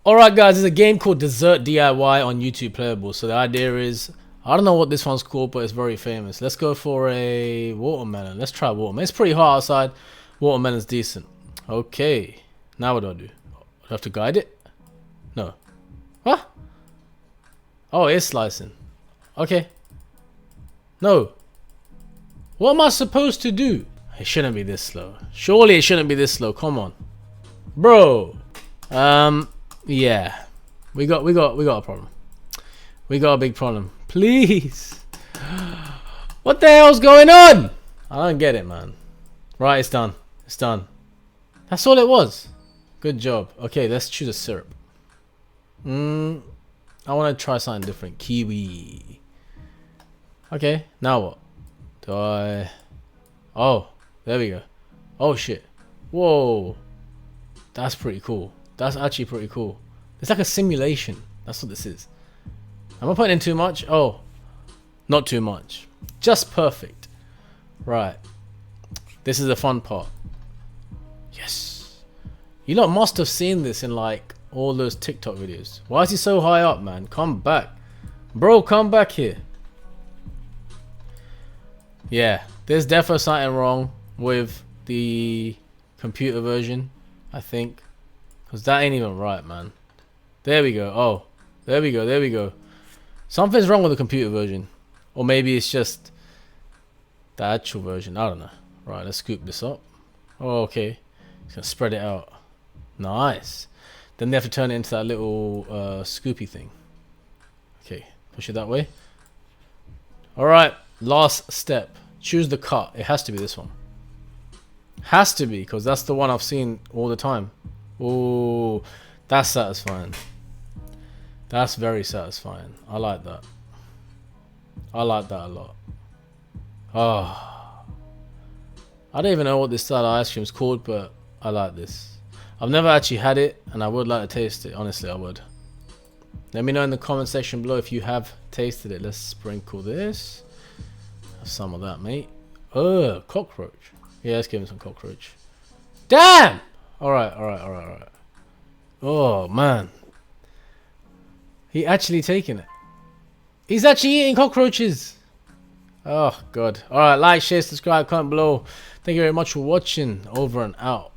Alright guys, there's a game called Dessert DIY on YouTube Playables. So the idea is, I don't know what this one's called, but it's very famous. Let's go for a watermelon. Let's try watermelon. It's pretty hot outside. Watermelon's decent. Okay. Now what do I do? Do I have to guide it? No. What? Oh, it's slicing. Okay. No. What am I supposed to do? It shouldn't be this slow. Surely it shouldn't be this slow. Come on. Bro. Yeah, we got a problem. We got a big problem. Please, what the hell's going on? I don't get it, man. Right, it's done. It's done. That's all it was. Good job. Okay, let's choose a syrup. I want to try something different. Kiwi. Okay, now what? Do I? Oh, there we go. Oh shit. Whoa. That's pretty cool. That's actually pretty cool. It's like a simulation. That's what this is. Am I putting in too much? Oh, not too much. Just perfect. Right. This is the fun part. Yes. You lot must have seen this in like all those TikTok videos. Why is he so high up, man? Come back. Bro, come back here. Yeah. There's definitely something wrong with the computer version, I think. Because that ain't even right, man. There we go. Oh, there we go. There we go. Something's wrong with the computer version. Or maybe it's just the actual version. I don't know. Right, let's scoop this up. Oh, okay. It's going to spread it out. Nice. Then they have to turn it into that little scoopy thing. Okay, push it that way. Alright, last step. Choose the cut. It has to be this one. Has to be, because that's the one I've seen all the time. Oh, that's satisfying. That's very satisfying. I like that. I like that a lot. Oh, I don't even know what this style of ice cream is called, but I like this. I've never actually had it, and I would like to taste it. Honestly, I would. Let me know in the comment section below if you have tasted it. Let's sprinkle this. Have some of that, mate. Oh, cockroach. Yeah, let's give him some cockroach. Damn! Alright. Oh, man. He actually taking it. He's actually eating cockroaches. Oh, God. Alright, like, share, subscribe, comment below. Thank you very much for watching. Over and out.